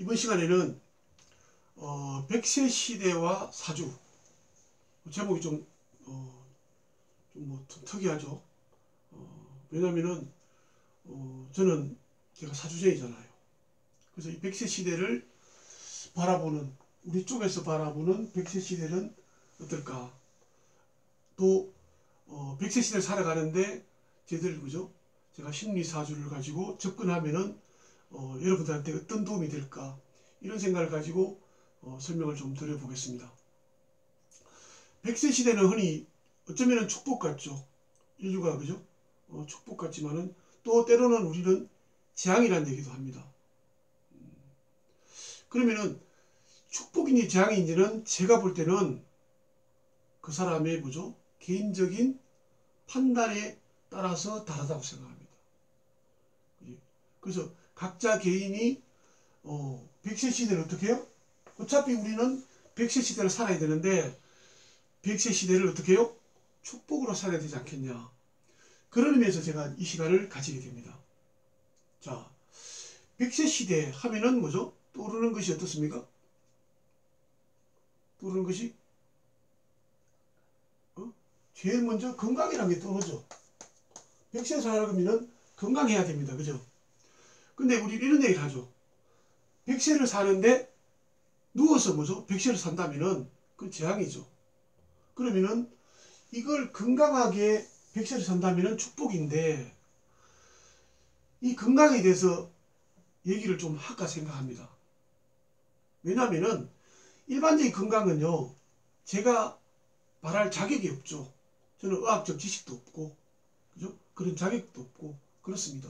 이번 시간에는 100세 시대와 사주. 제목이 좀 특이하죠. 왜냐면은 저는 제가 사주쟁이잖아요. 그래서 이 100세 시대를 바라보는, 우리 쪽에서 바라보는 100세 시대는 어떨까. 또 100세 시대를 살아가는데 제들 그죠? 제가 심리사주를 가지고 접근하면은 여러분들한테 어떤 도움이 될까, 이런 생각을 가지고 설명을 좀 드려보겠습니다. 100세 시대는 흔히 어쩌면 축복 같죠. 인류가 그죠? 축복 같지만은 또 때로는 우리는 재앙이라는 얘기도 합니다. 그러면은 축복인지 재앙인지는 제가 볼 때는 그 사람의 뭐죠? 개인적인 판단에 따라서 다르다고 생각합니다. 그래서 각자 개인이 100세 시대를 어떻게 해요? 어차피 우리는 100세 시대를 살아야 되는데 100세 시대를 어떻게 해요? 축복으로 살아야 되지 않겠냐. 그런 의미에서 제가 이 시간을 가지게 됩니다. 자, 100세 시대 하면은 뭐죠? 떠오르는 것이 어떻습니까? 떠오르는 것이 제일 먼저 건강이라는 게 떠오르죠. 100세 살아가면 건강해야 됩니다. 그죠? 근데 우리 이런 얘기를 하죠. 100세를 사는데 누워서 뭐죠? 100세를 산다면은 그건 재앙이죠. 그러면은 이걸 건강하게 100세를 산다면은 축복인데, 이 건강에 대해서 얘기를 좀 할까 생각합니다. 왜냐면은 일반적인 건강은요, 제가 말할 자격이 없죠. 저는 의학적 지식도 없고, 그죠? 그런 자격도 없고, 그렇습니다.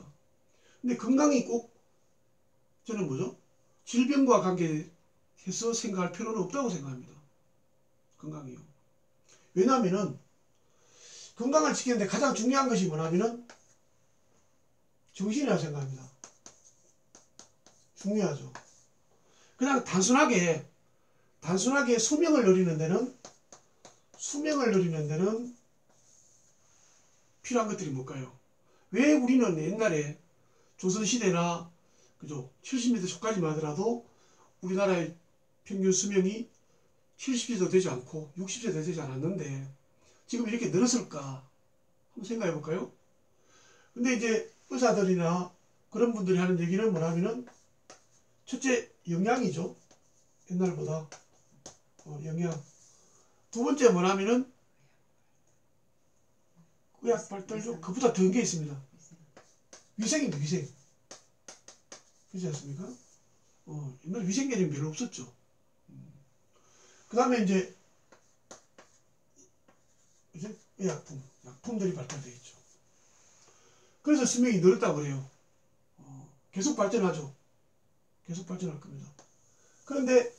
근데 건강이 꼭 저는 뭐죠? 질병과 관계해서 생각할 필요는 없다고 생각합니다. 건강이요. 왜냐면은 건강을 지키는데 가장 중요한 것이 뭐냐면은 정신이라고 생각합니다. 중요하죠. 그냥 단순하게 수명을 누리는 데는 필요한 것들이 뭘까요? 왜 우리는 옛날에 조선시대나 그죠? 70세 초까지만 하더라도 우리나라의 평균 수명이 70세도 되지 않고 60세도 되지 않았는데 지금 이렇게 늘었을까? 한번 생각해 볼까요? 근데 이제 의사들이나 그런 분들이 하는 얘기는 뭐냐면은 첫째, 영양이죠. 옛날보다 영양. 두 번째 뭐냐면은 의학 발달죠. 그보다 더 게 있습니다. 위생입니다. 위생. 그렇지 않습니까? 옛날에 위생 개념이 별로 없었죠. 그 다음에 이제 약품들이 발달되어 있죠. 그래서 수명이 늘었다고 그래요. 계속 발전하죠. 계속 발전할 겁니다. 그런데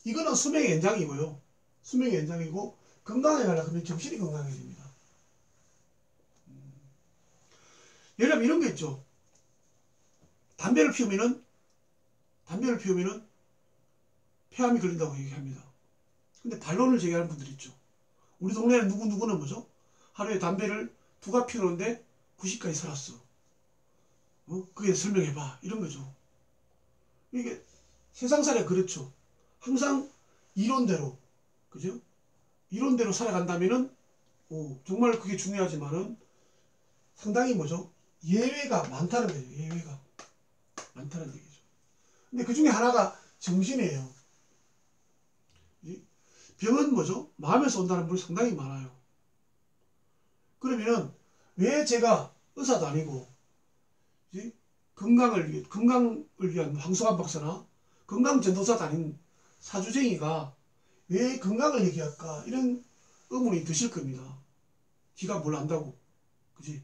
이거는 수명의 연장이고요. 수명의 연장이고, 건강에 가려고 하면 정신이 건강해야 됩니다. 예를 들면 이런 게 있죠. 담배를 피우면은 폐암이 걸린다고 얘기합니다. 근데 반론을 제기하는 분들이 있죠. 우리 동네에 누구는 뭐죠? 하루에 담배를 2갑 피우는데 90까지 살았어. 그게 설명해봐. 이런 거죠. 이게 세상살이가 그렇죠. 항상 이론대로, 그죠? 이론대로 살아간다면은, 정말 그게 중요하지만은 상당히 뭐죠? 예외가 많다는 거죠. 예외가 많다는 얘기죠. 근데 그 중에 하나가 정신이에요. 병은 뭐죠? 마음에서 온다는 분이 상당히 많아요. 그러면은 왜 제가 의사도 아니고 건강을 위한 황수관 박사나 건강 전도사도 아닌 사주쟁이가 왜 건강을 얘기할까? 이런 의문이 드실 겁니다. 지가 뭘 안다고. 그지?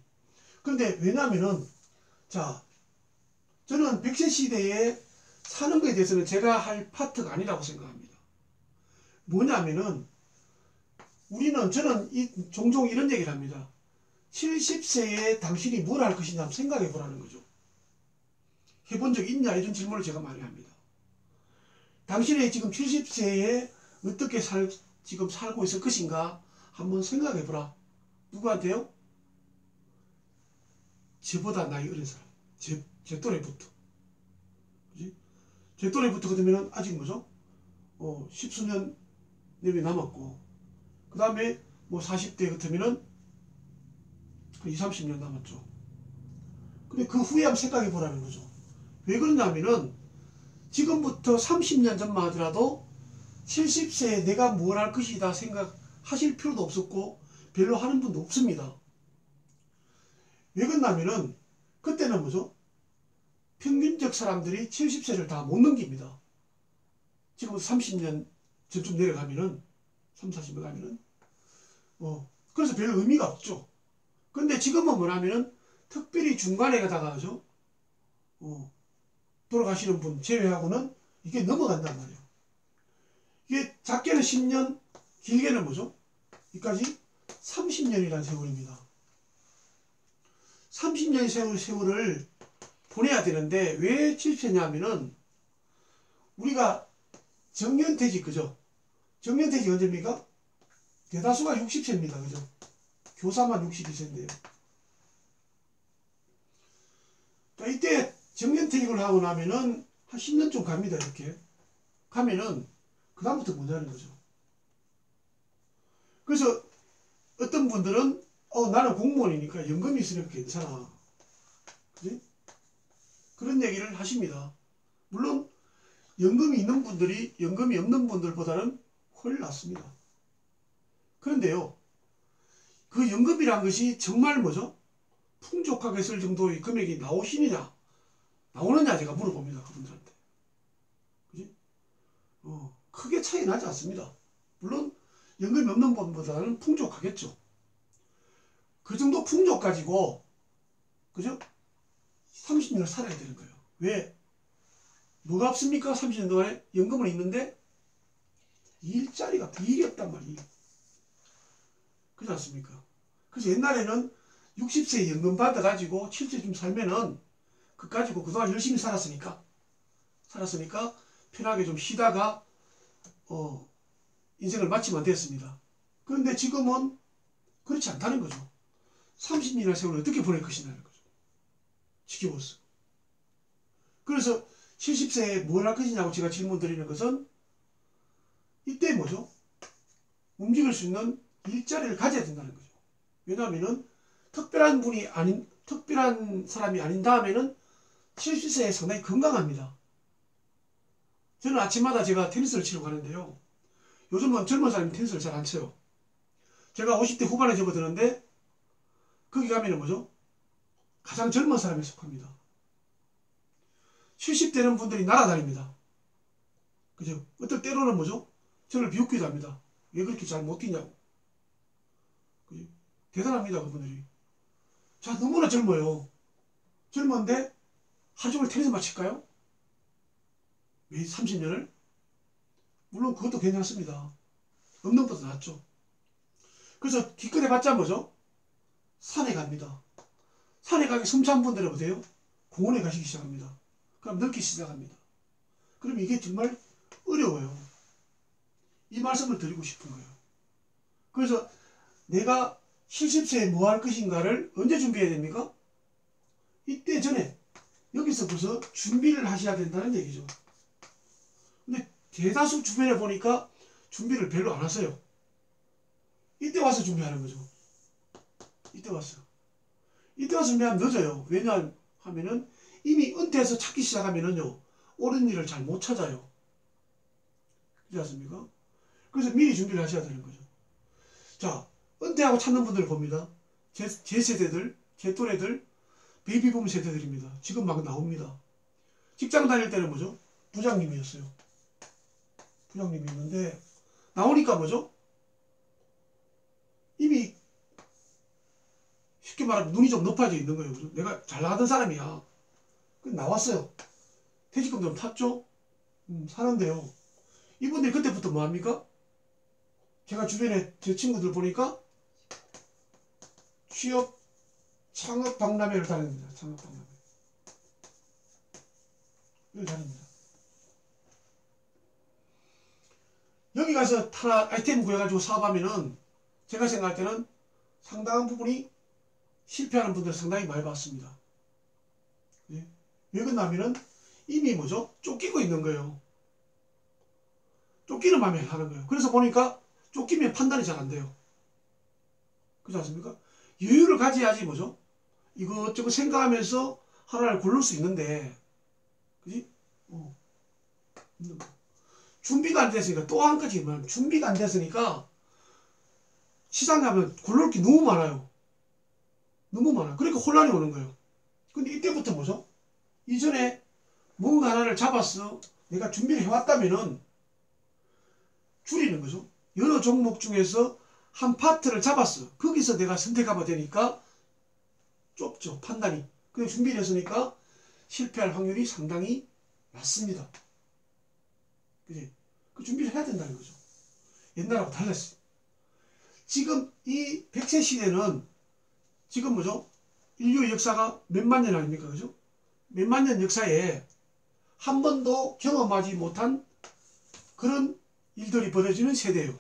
그런데 왜냐면은, 자, 저는 100세 시대에 사는 것에 대해서는 제가 할 파트가 아니라고 생각합니다. 뭐냐면은, 저는 종종 이런 얘기를 합니다. 70세에 당신이 뭘 할 것이냐 한번 생각해 보라는 거죠. 해본 적 있냐? 이런 질문을 제가 많이 합니다. 당신이 지금 70세에 어떻게 지금 살고 있을 것인가 한번 생각해 보라. 누구한테요? 저보다 나이 어린 사람. 제 또래부터. 그지? 제 또래부터 그러면 아직 뭐죠? 십수년 내비 남았고, 그 다음에 뭐 40대 같으면은 20, 30년 남았죠. 근데 그 후에 한번 생각해 보라는 거죠. 왜 그러냐면은 지금부터 30년 전만 하더라도 70세에 내가 뭘 할 것이다 생각하실 필요도 없었고 별로 하는 분도 없습니다. 왜 그러냐면은 그때는 뭐죠? 평균적 사람들이 70세를 다 못 넘깁니다. 지금부터 30년 전쯤 내려가면은 3, 40년 가면은 그래서 별 의미가 없죠. 근데 지금은 뭐냐면은 특별히 중간에 가다가 죠 돌아가시는 분 제외하고는 이게 넘어간단 말이에요. 이게 작게는 10년, 길게는 뭐죠? 여기까지 30년이라는 세월입니다. 30년의 세월을 보내야 되는데 왜 70세냐 하면은 우리가 정년퇴직, 그죠? 정년퇴직 언제입니까? 대다수가 60세입니다. 그죠? 교사만 62세인데요. 이때 정년퇴직을 하고 나면은 한 10년쯤 갑니다. 이렇게 가면은 그 다음부터 뭐냐는 거죠. 그래서 어떤 분들은 나는 공무원이니까 연금이 있으니까 괜찮아, 그지? 그런 얘기를 하십니다. 물론 연금이 있는 분들이 연금이 없는 분들보다는 훨씬 낫습니다. 그런데요, 그 연금이란 것이 정말 뭐죠? 풍족하게 쓸 정도의 금액이 나오느냐 제가 물어봅니다. 그분들한테. 그지? 크게 차이 나지 않습니다. 물론 연금이 없는 분보다는 풍족하겠죠. 그 정도 풍족 가지고, 그죠? 30년을 살아야 되는 거예요. 왜? 뭐가 없습니까? 30년 동안에 연금은 있는데 일자리가 일이 없단 말이에요. 그렇지 않습니까? 그래서 옛날에는 60세 연금 받아가지고 70세쯤 살면은 그 가지고 그동안 열심히 살았으니까 편하게 좀 쉬다가 인생을 마치면 됐습니다. 그런데 지금은 그렇지 않다는 거죠. 30년의 세월을 어떻게 보낼 것이냐는 거죠. 지켜보세요. 그래서 70세에 뭘 할 것이냐고 제가 질문 드리는 것은 이때 뭐죠? 움직일 수 있는 일자리를 가져야 된다는 거죠. 왜냐하면은 특별한 사람이 아닌 다음에는 70세에 상당히 건강합니다. 저는 아침마다 제가 테니스를 치러 가는데요. 요즘은 젊은 사람이 테니스를 잘 안 쳐요. 제가 50대 후반에 접어드는데 거기 가면은 뭐죠? 가장 젊은 사람에 속합니다. 70대는 분들이 날아다닙니다. 그죠? 어떤 때로는 뭐죠? 저를 비웃기도 합니다. 왜 그렇게 잘 못 뛰냐고. 그죠? 대단합니다, 그분들이. 자, 너무나 젊어요. 젊은데 하루 종일 테니스만 칠까요? 왜 30년을? 물론 그것도 괜찮습니다. 없는 것보다 낫죠. 그래서 기껏 해봤자 뭐죠? 산에 갑니다. 산에 가기 숨찬 분들은 어때요? 공원에 가시기 시작합니다. 그럼 늙기 시작합니다. 그럼 이게 정말 어려워요. 이 말씀을 드리고 싶은 거예요. 그래서 내가 70세에 뭐 할 것인가를 언제 준비해야 됩니까? 이때 전에 여기서 벌써 준비를 하셔야 된다는 얘기죠. 근데 대다수 주변에 보니까 준비를 별로 안 하세요. 이때 와서 준비하는 거죠. 이때 와서 준비하면 늦어요. 왜냐하면은 이미 은퇴해서 찾기 시작하면은요, 옳은 일을 잘 못 찾아요. 그렇지 않습니까? 그래서 미리 준비를 하셔야 되는 거죠. 자, 은퇴하고 찾는 분들을 봅니다. 제 세대들, 제 또래들, 베이비붐 세대들입니다. 지금 막 나옵니다. 직장 다닐 때는 뭐죠? 부장님이었어요. 부장님이었는데 나오니까 뭐죠? 이미 쉽게 말하면 눈이 좀 높아져 있는 거예요. 그죠? 내가 잘 나가던 사람이야. 나왔어요. 퇴직금 좀 탔죠? 사는데요. 이분들이 그때부터 뭐합니까? 제가 주변에 제 친구들 보니까 취업, 창업 박람회를 다닙니다. 창업 박람회. 이걸 다닙니다. 여기 가서 하나 아이템 구해가지고 사업하면은 제가 생각할 때는 상당한 부분이 실패하는 분들 상당히 많이 봤습니다. 예? 왜 그러냐면은 이미 뭐죠? 쫓기고 있는 거예요. 쫓기는 마음에 하는 거예요. 그래서 보니까 쫓기면 판단이 잘 안 돼요. 그렇지 않습니까? 여유를 가져야지 뭐죠? 이것저것 생각하면서 하나를 고를 수 있는데, 그지? 준비가 안 됐으니까, 또 한 가지 뭐냐면, 준비가 안 됐으니까, 시장 가면 고를 게 너무 많아요. 너무 많아요. 그러니까 혼란이 오는 거예요. 근데 이때부터 뭐죠? 이전에 뭔가 하나를 잡았어. 내가 준비를 해왔다면은, 줄이는 거죠. 여러 종목 중에서 한 파트를 잡았어. 거기서 내가 선택하면 되니까, 좁죠. 판단이. 근데 준비를 했으니까, 실패할 확률이 상당히 낮습니다. 그지? 그 준비를 해야 된다는 거죠. 옛날하고 달랐어요. 지금 이 100세 시대는 지금 뭐죠? 인류 역사가 몇만 년 아닙니까? 그죠? 몇만 년 역사에 한 번도 경험하지 못한 그런 일들이 벌어지는 세대예요.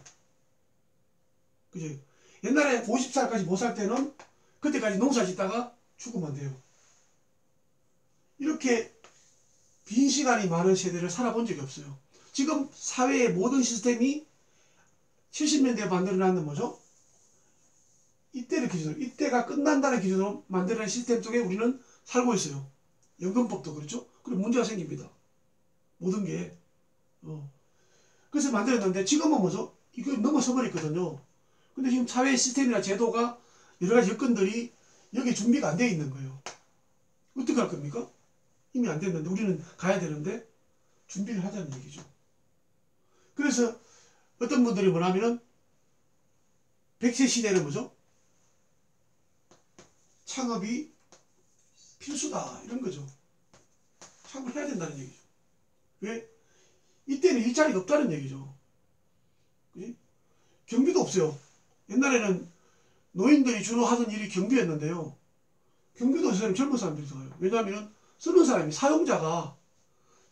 그죠? 옛날에 50살까지 못 살 때는 그때까지 농사 짓다가 죽으면 돼요. 이렇게 빈 시간이 많은 세대를 살아본 적이 없어요. 지금 사회의 모든 시스템이 70년대에 만들어놨는 뭐죠? 이때를 기준으로, 이때가 끝난다는 기준으로 만들어낸 시스템 속에 우리는 살고 있어요. 연금법도 그렇죠? 그리고 문제가 생깁니다. 모든 게. 그래서 만들었는데 지금은 뭐죠? 이거 넘어서 버렸거든요. 근데 지금 사회 시스템이나 제도가 여러 가지 여건들이 여기에 준비가 안 되어 있는 거예요. 어떻게 할 겁니까? 이미 안 됐는데 우리는 가야 되는데 준비를 하자는 얘기죠. 그래서 어떤 분들이 뭐냐면은 100세 시대는 뭐죠? 창업이 필수다 이런 거죠. 창업을 해야 된다는 얘기죠. 왜? 이때는 일자리가 없다는 얘기죠. 그치? 경비도 없어요. 옛날에는 노인들이 주로 하던 일이 경비였는데요. 경비도 요새는 젊은 사람들이 더 해요. 왜냐하면 쓰는 사람이 사용자가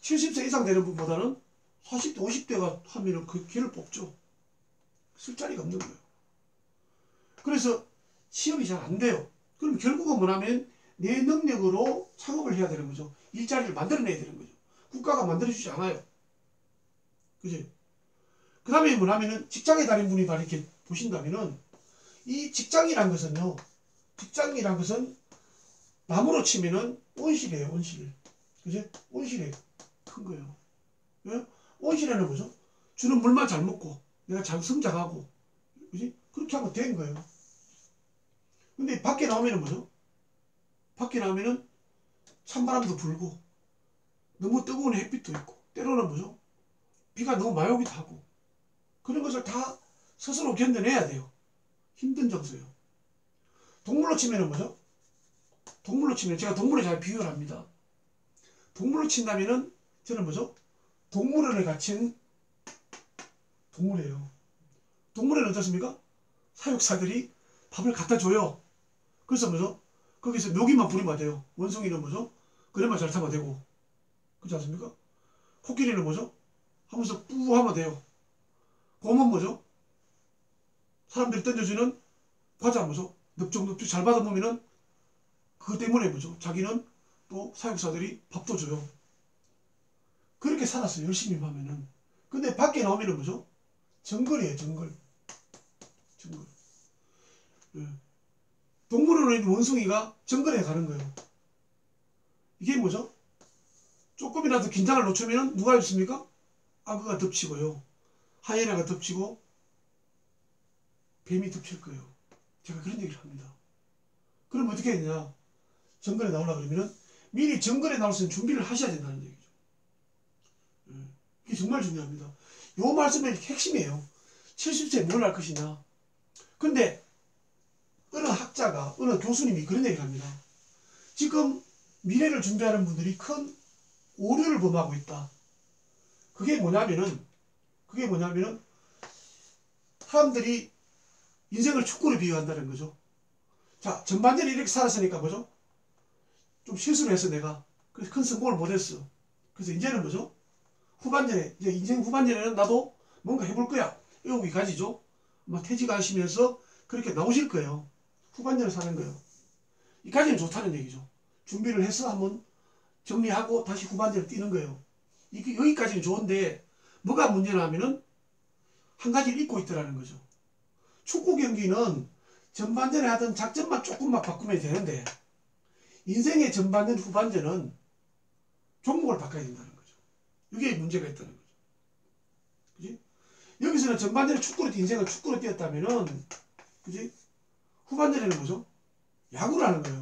70세 이상 되는 분보다는 40대 50대가 하면 그 길을 뽑죠. 쓸 자리가 없는 거예요. 그래서 취업이 잘 안 돼요. 그럼 결국은 뭐냐면 내 능력으로 창업을 해야 되는 거죠. 일자리를 만들어내야 되는 거죠. 국가가 만들어주지 않아요. 그지? 그 다음에 뭐냐면은 직장에 다니는 분이 다 이렇게 보신다면은 이 직장이란 것은요. 직장이란 것은 나무로 치면은 온실이에요. 온실. 그지? 온실에 큰 거예요. 왜? 온실에는 뭐죠? 주는 물만 잘 먹고 내가 잘 성장하고 그지? 그렇게 하면 된 거예요. 근데 밖에 나오면은 뭐죠? 밖에 나오면은 찬바람도 불고 너무 뜨거운 햇빛도 있고 때로는 뭐죠? 비가 너무 많이 오기도 하고 그런 것을 다 스스로 견뎌내야 돼요. 힘든 정서예요. 동물로 치면은 뭐죠? 동물로 치면 제가 동물에 잘 비유를 합니다. 동물로 친다면은 저는 뭐죠? 동물원에 갇힌 동물이에요. 동물원은 어떻습니까? 사육사들이 밥을 갖다 줘요. 그래서 뭐죠? 거기서 묘기만 부리면 돼요. 원숭이는 뭐죠? 그래만 잘 타면 되고. 그렇지 않습니까? 코끼리는 뭐죠? 하면서 뿌 하면 돼요. 곰은 뭐죠? 사람들이 던져주는 과자 뭐죠? 넙죽넙죽 잘 받아보면은 그것 때문에 뭐죠? 자기는 또 사육사들이 밥도 줘요. 그렇게 살았어요. 열심히 하면은. 근데 밖에 나오면은 뭐죠? 정글이에요. 정글. 정글. 예. 동물원에 있는 원숭이가 정글에 가는 거예요. 이게 뭐죠? 조금이라도 긴장을 놓치면 누가 있습니까? 악어가 덮치고요. 하이에나가 덮치고 뱀이 덮칠 거예요. 제가 그런 얘기를 합니다. 그럼 어떻게 했냐? 정글에 나오려고 그러면은 미리 정글에 나올 수 있는 준비를 하셔야 된다는 얘기죠. 이게 정말 중요합니다. 요 말씀이 핵심이에요. 70세 뭘 할 것이냐. 근데 어느 학자가 어느 교수님이 그런 얘기를 합니다. 지금 미래를 준비하는 분들이 큰 오류를 범하고 있다. 그게 뭐냐면은 사람들이 인생을 축구로 비유한다는 거죠. 자, 전반전에 이렇게 살았으니까 뭐죠? 좀 실수를 했어 내가. 그래서 큰 성공을 못했어. 그래서 이제는 뭐죠? 후반전에 이제 인생 후반전에는 나도 뭔가 해볼 거야. 의욕이 가지죠. 막 퇴직하시면서 그렇게 나오실 거예요. 후반전에 사는 거예요. 이까지는 좋다는 얘기죠. 준비를 해서 한번 정리하고 다시 후반전을 뛰는 거예요. 이게 여기까지는 좋은데 뭐가 문제냐면은 한 가지를 잊고 있더라는 거죠. 축구 경기는 전반전에 하던 작전만 조금만 바꾸면 되는데 인생의 전반전 후반전은 종목을 바꿔야 된다는 거죠. 이게 문제가 있다는 거죠. 그지? 여기서는 전반전에 축구로 인생을 축구로 뛰었다면은 그지? 후반전에는 뭐죠? 야구를 하는 거예요.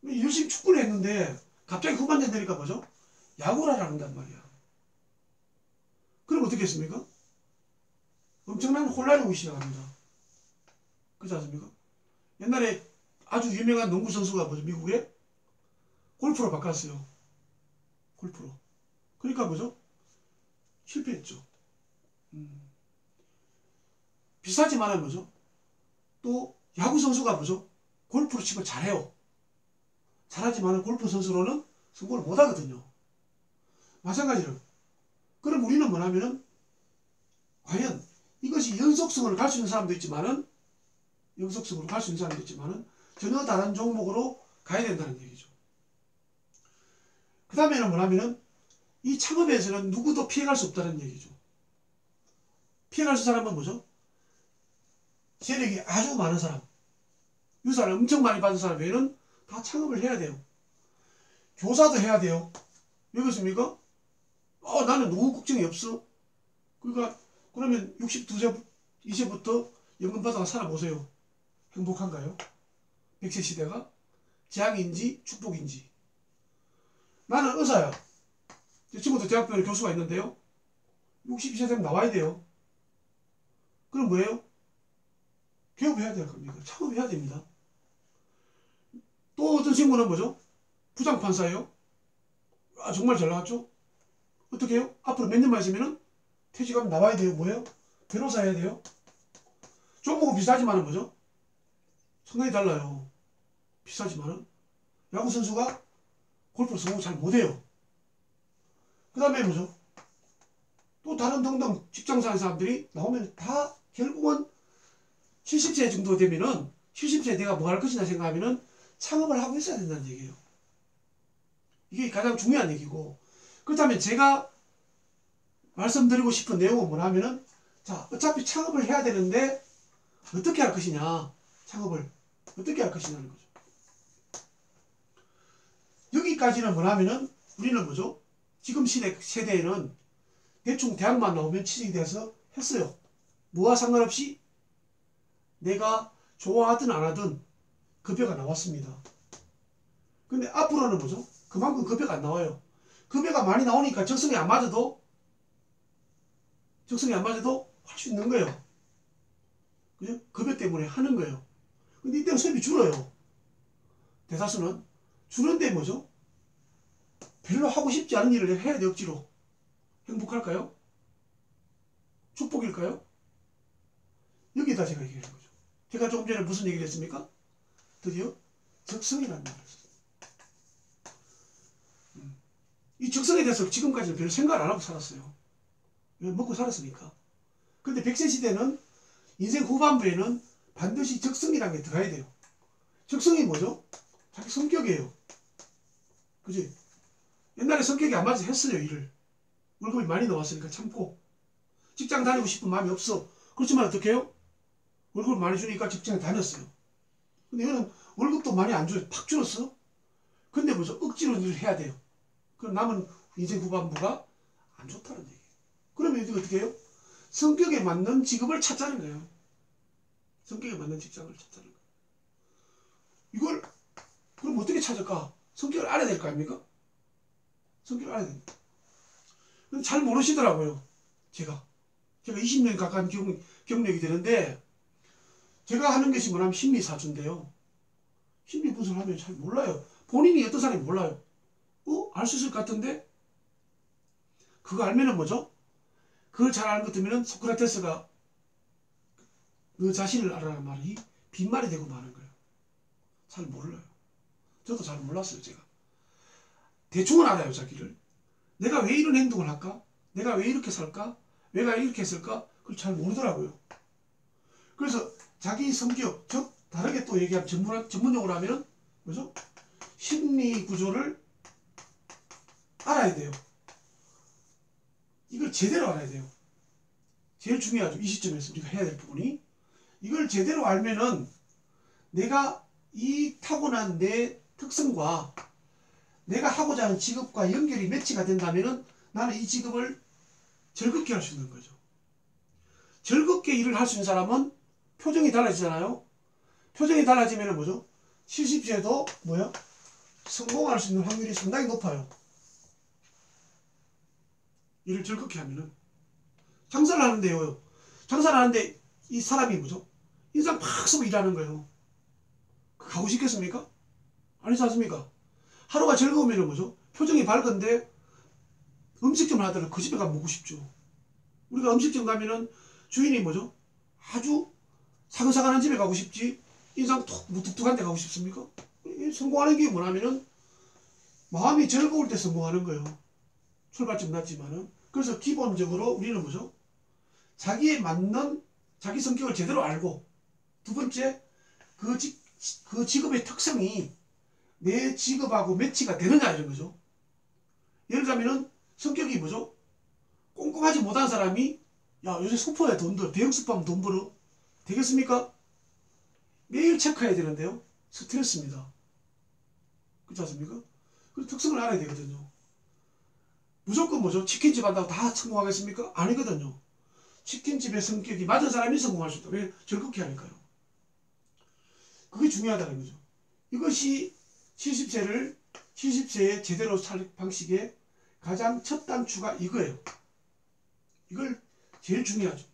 열심히 축구를 했는데 갑자기 후반전 되니까 뭐죠? 야구를 하라 한단 말이야. 그럼 어떻게 했습니까? 엄청난 혼란이 오기 시작합니다. 그렇지 않습니까? 옛날에 아주 유명한 농구 선수가 뭐죠? 미국에 골프로 바꿨어요. 골프로. 그러니까 뭐죠? 실패했죠. 비슷하지만은 뭐죠? 또 야구 선수가 뭐죠? 골프로 치면 잘해요. 잘하지만 골프 선수로는 성공을 못 하거든요. 마찬가지로. 그럼 우리는 뭐냐면은 과연 이것이 연속성으로 갈 수 있는 사람도 있지만은 연속성으로 갈 수 있는 사람도 있지만은 전혀 다른 종목으로 가야 된다는 얘기죠. 그 다음에는 뭐냐면은 이 창업에서는 누구도 피해갈 수 없다는 얘기죠. 피해갈 수 있는 사람은 뭐죠? 세력이 아주 많은 사람, 유산을 엄청 많이 받은 사람 외에는 다 창업을 해야 돼요. 교사도 해야 돼요. 왜 그렇습니까? 나는 노후 걱정이 없어. 그러니까 그러면 62세 이제부터 연금 받아가 살아보세요. 행복한가요? 100세 시대가 재앙인지 축복인지. 나는 의사야. 제 친구도 대학병원에 교수가 있는데요. 62세 되면 나와야 돼요. 그럼 뭐예요? 개업해야 될 겁니다. 창업해야 됩니다. 또 어떤 친구는 뭐죠? 부장판사예요. 정말 잘 나왔죠? 어떻게 해요? 앞으로 몇 년만 있으면은 퇴직하면 나와야 돼요. 뭐예요? 변호사 해야 돼요. 종목은 비슷하지만은 뭐죠? 상당히 달라요. 비슷하지만은 야구선수가 골프를 성공 잘 못해요. 그 다음에 뭐죠? 또 다른 등등 직장사는 사람들이 나오면 다 결국은 70세 정도 되면은 70세 내가 뭐 할 것이냐 생각하면은 창업을 하고 있어야 된다는 얘기예요. 이게 가장 중요한 얘기고, 그렇다면 제가 말씀드리고 싶은 내용은 뭐냐면은, 자, 어차피 창업을 해야 되는데 어떻게 할 것이냐, 창업을 어떻게 할 것이냐는 거죠. 여기까지는 뭐냐면은 우리는 뭐죠? 지금 세대에는 대충 대학만 나오면 취직이 돼서 했어요. 뭐와 상관없이 내가 좋아하든 안 하든 급여가 나왔습니다. 근데 앞으로는 뭐죠? 그만큼 급여가 안 나와요. 급여가 많이 나오니까 적성에 안 맞아도 할 수 있는 거예요. 그죠? 급여 때문에 하는 거예요. 근데 이때는 수입이 줄어요. 대다수는. 주는데 뭐죠? 별로 하고 싶지 않은 일을 해야 돼, 억지로. 행복할까요? 축복일까요? 여기다 제가 얘기하는 거죠. 제가 조금 전에 무슨 얘기를 했습니까? 드디어 적성이라는 말을 했어요. 이 적성에 대해서 지금까지는 별로 생각을 안 하고 살았어요. 왜? 먹고 살았으니까. 근데 100세 시대는 인생 후반부에는 반드시 적성이라는 게 들어가야 돼요. 적성이 뭐죠? 자기 성격이에요. 그지? 옛날에 성격이 안 맞아서 했어요, 일을. 월급이 많이 나왔으니까 참고. 직장 다니고 싶은 마음이 없어. 그렇지만 어떻게 해요? 월급을 많이 주니까 직장에 다녔어요. 근데 이거는 월급도 많이 안 줘요. 팍 줄었어. 근데 뭐죠? 억지로 일을 해야 돼요. 그럼 남은 인생 후반부가 안 좋다는 얘기예요. 그러면 이제 어떻게 해요? 성격에 맞는 직업을 찾자는 거예요. 성격에 맞는 직장을 찾자는 거예요. 이걸 그럼 어떻게 찾을까? 성격을 알아야 될 거 아닙니까? 성격을 알아야 됩니다. 근데 잘 모르시더라고요. 제가 20년 가까운 경력이 되는데 제가 하는 것이 뭐냐면 심리사주인데요. 심리 분석을 하면 잘 몰라요. 본인이 어떤 사람인지 몰라요. 알 수 있을 것 같은데 그거 알면은 뭐죠? 그걸 잘 아는 것 같으면 소크라테스가 너 자신을 알아라는 말이 빈말이 되고 마는 거예요. 잘 몰라요. 저도 잘 몰랐어요. 제가 대충은 알아요. 자기를. 내가 왜 이런 행동을 할까? 내가 왜 이렇게 살까? 내가 이렇게 했을까? 그걸 잘 모르더라고요. 그래서 자기 성격, 즉 다르게 또 얘기하면 전문용어로 하면 뭐죠? 심리 구조를 알아야 돼요. 이걸 제대로 알아야 돼요. 제일 중요하죠. 이 시점에서 우리가 해야 될 부분이. 이걸 제대로 알면은 내가 이 타고난 내 특성과 내가 하고자 하는 직업과 연결이 매치가 된다면은 나는 이 직업을 즐겁게 할 수 있는 거죠. 즐겁게 일을 할 수 있는 사람은 표정이 달라지잖아요. 표정이 달라지면 뭐죠? 70세도 뭐야? 성공할 수 있는 확률이 상당히 높아요. 일을 즐겁게 하면은. 장사를 하는데요. 장사를 하는데 이 사람이 뭐죠? 인상 팍 쓰고 일하는 거예요. 가고 싶겠습니까? 아니지 않습니까? 하루가 즐거우면 뭐죠? 표정이 밝은데 음식점을 하더라도 그 집에 가면 먹고 싶죠. 우리가 음식점 가면은 주인이 뭐죠? 아주 사근사근한 집에 가고 싶지 인상 톡 무뚝뚝한 데 가고 싶습니까? 성공하는 게 뭐냐면은 마음이 즐거울 때 성공하는 거예요. 출발점 낮지만은. 그래서 기본적으로 우리는 뭐죠? 자기에 맞는 자기 성격을 제대로 알고, 두 번째 그 직업의 특성이 내 직업하고 매치가 되느냐 이런 거죠. 예를 들자면은 성격이 뭐죠? 꼼꼼하지 못한 사람이 야 요새 슈퍼에 돈 벌어, 대형 슈퍼하면 돈 벌어 되겠습니까? 매일 체크해야 되는데요. 스트레스입니다. 그렇지 않습니까? 그 특성을 알아야 되거든요. 무조건 뭐죠? 치킨집 한다고 다 성공하겠습니까? 아니거든요. 치킨집의 성격이 맞은 사람이 성공할 수 있다. 왜? 즐겁게 하니까요. 그게 중요하다는 거죠. 이것이 70세에 제대로 살 방식의 가장 첫 단추가 이거예요. 이걸 제일 중요하죠.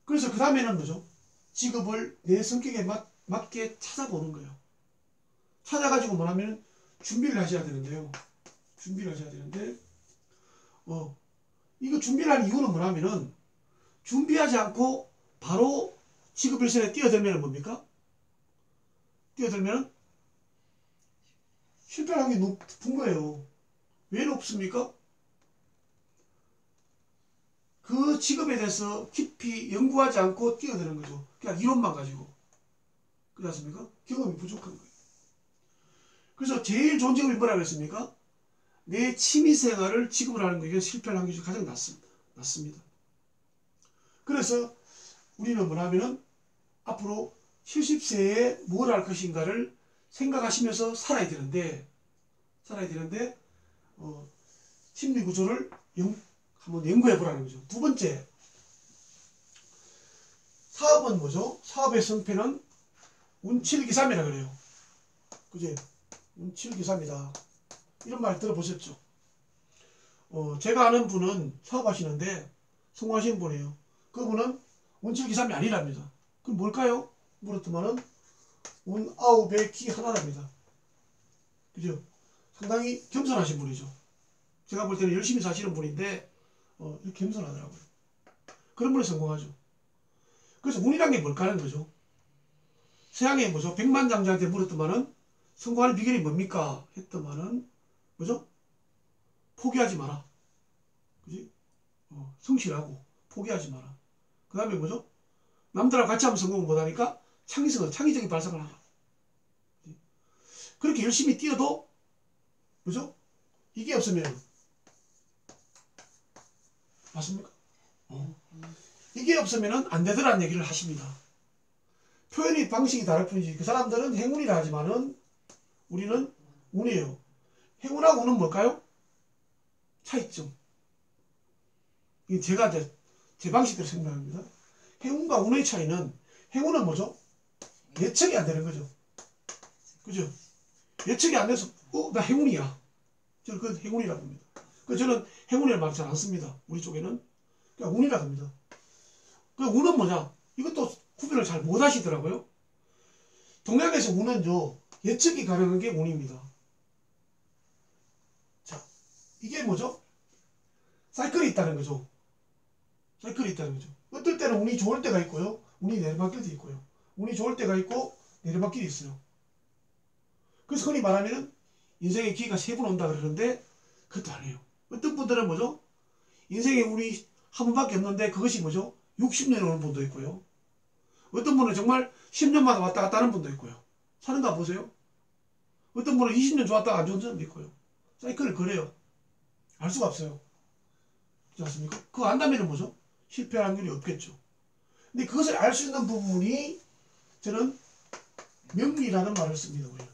그래서 그 다음에는 뭐죠? 직업을 내 성격에 맞게 찾아보는 거예요. 찾아가지고 뭐냐면 준비를 하셔야 되는데요. 준비를 하셔야 되는데 이거 준비를 하는 이유는 뭐냐면은 준비하지 않고 바로 직업 일선에 뛰어들면 뭡니까? 뛰어들면 실패할 확률이 높은 거예요. 왜 높습니까? 그 직업에 대해서 깊이 연구하지 않고 뛰어드는 거죠. 그냥 이론만 가지고. 그렇지 않습니까? 경험이 부족한 거예요. 그래서 제일 좋은 직업이 뭐라고 했습니까? 내 취미생활을 직업으로 하는 거. 이게 실패할 확률이 가장 낮습니다. 그래서 우리는 뭐냐면은 앞으로 70세에 뭘 할 것인가를 생각하시면서 살아야 되는데 심리 구조를 한번 연구해 보라는 거죠. 두 번째, 사업은 뭐죠? 사업의 성패는 운칠기삼이라 그래요. 그지? 운칠기삼이다. 이런 말 들어보셨죠? 제가 아는 분은 사업하시는데 성공하시는 분이에요. 그분은 운칠기삼이 아니랍니다. 그럼 뭘까요? 물었더만은 운 아홉의 기 하나랍니다. 그죠? 상당히 겸손하신 분이죠. 제가 볼 때는 열심히 사시는 분인데 이렇게 겸손하더라고요. 그런 분이 성공하죠. 그래서 운이란 게 뭘까 하는 거죠. 서양의 뭐죠? 백만장자한테 물었더만은 성공하는 비결이 뭡니까? 했더만은 뭐죠? 포기하지 마라. 그지? 성실하고 포기하지 마라. 그 다음에 뭐죠? 남들하고 같이 하면 성공 못하니까 창의적인 발상을 하라. 그렇게 열심히 뛰어도 뭐죠? 이게 없으면 맞습니까? 이게 없으면 안 되더라는 얘기를 하십니다. 표현의 방식이 다를 뿐이지 그 사람들은 행운이라 하지만은 우리는 운이에요. 행운하고 운은 뭘까요? 차이점. 이게 제가 제 방식대로 생각합니다. 행운과 운의 차이는 행운은 뭐죠? 예측이 안 되는 거죠. 그죠? 예측이 안 돼서 나 행운이야. 저는 그건 행운이라고 합니다. 그래서 저는 행운이라는 말 잘 안 씁니다. 우리 쪽에는 그냥 운이라고 합니다. 그 운은 뭐냐? 이것도 구별을 잘 못 하시더라고요. 동양에서 운은요 예측이 가능한 게 운입니다. 자, 이게 뭐죠? 사이클이 있다는 거죠. 사이클이 있다는 거죠. 어떨 때는 운이 좋을 때가 있고요. 운이 내리막길도 있고요. 운이 좋을 때가 있고 내리막길이 있어요. 그래서 흔히 말하면 인생의 기회가 3번 온다 그러는데 그것도 아니에요. 어떤 분들은 뭐죠? 인생의 운이 한 번밖에 없는데 그것이 뭐죠? 60년에 오는 분도 있고요. 어떤 분은 정말 10년마다 왔다 갔다 하는 분도 있고요. 사는 거 보세요. 어떤 분은 20년 좋았다가 안 좋은 사람도 있고요. 사이클을 그래요. 알 수가 없어요. 그렇지 않습니까? 그거 안다면 뭐죠? 실패할 확률이 없겠죠. 근데 그것을 알 수 있는 부분이 저는 명리라는 말을 씁니다. 우리는.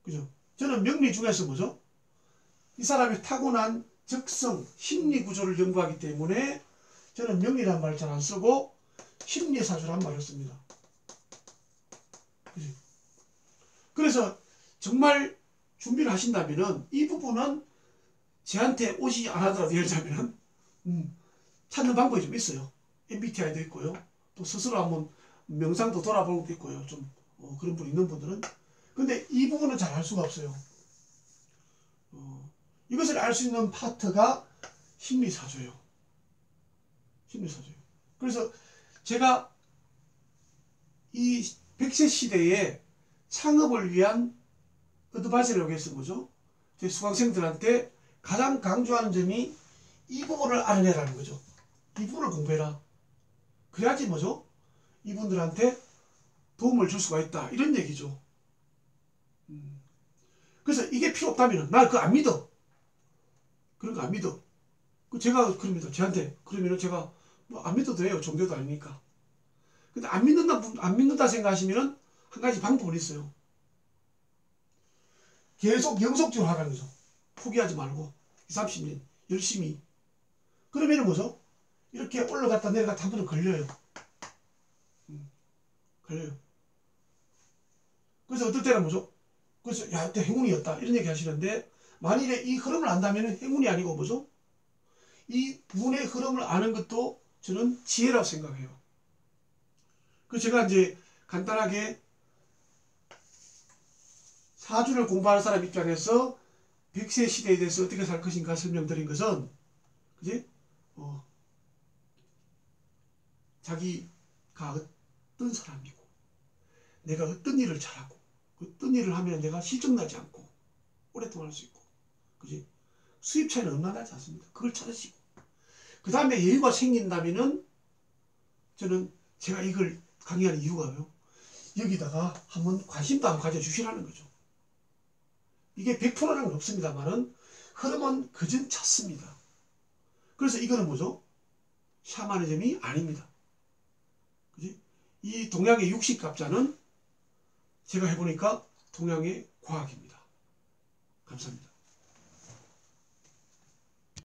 그죠? 저는 명리 중에서 뭐죠? 이 사람의 타고난 적성, 심리 구조를 연구하기 때문에 저는 명리라는 말을 잘 안 쓰고 심리사주라는 말을 씁니다. 그죠? 그래서 정말 준비를 하신다면은 이 부분은 저한테 오지 않아더라도 예를 들자면은 찾는 방법이 좀 있어요. MBTI도 있고요. 또 스스로 한번 명상도 돌아보는 것도 있고요. 좀 그런 분 있는 분들은. 근데 이 부분은 잘 알 수가 없어요. 이것을 알 수 있는 파트가 심리사주예요. 심리사주예요. 그래서 제가 이 100세 시대에 창업을 위한 어드바이스를 위해서 뭐죠? 제 수강생들한테 가장 강조하는 점이 이 부분을 알아내라는 거죠. 이 부분을 공부해라. 그래야지 뭐죠? 이분들한테 도움을 줄 수가 있다. 이런 얘기죠. 그래서 이게 필요 없다면 나 그거 안 믿어. 그런 거 안 믿어. 제가 그럽니다. 저한테 그러면 제가 뭐 안 믿어도 돼요. 종교도 아니니까. 근데 안 믿는다 생각하시면 한 가지 방법은 있어요. 계속 영속적으로 하라는 거죠. 포기하지 말고 20, 30년 열심히. 그러면 뭐죠? 이렇게 올라갔다 내려갔다 한 번은 걸려요. 걸려요. 그래서 어떨 때는 뭐죠? 그래서 야, 그때 행운이었다 이런 얘기 하시는데 만일에 이 흐름을 안다면 행운이 아니고 뭐죠? 이 운의 흐름을 아는 것도 저는 지혜라고 생각해요. 그래서 제가 이제 간단하게 사주를 공부하는 사람 입장에서 100세 시대에 대해서 어떻게 살 것인가 설명드린 것은 그지? 자기가 어떤 사람이고 내가 어떤 일을 잘하고 어떤 일을 하면 내가 실증나지 않고 오랫동안 할 수 있고 그지? 수입 차이는 얼마나 나지 않습니다. 그걸 찾으시고 그 다음에 여유가 생긴다면은 저는 제가 이걸 강의하는 이유가요. 여기다가 한번 관심도 한번 가져주시라는 거죠. 이게 100%라는 건 없습니다만은 흐름은 그전 찾습니다. 그래서 이거는 뭐죠? 샤머니즘이 아닙니다. 그지? 이 동양의 육식갑자는 제가 해보니까 동양의 과학입니다. 감사합니다.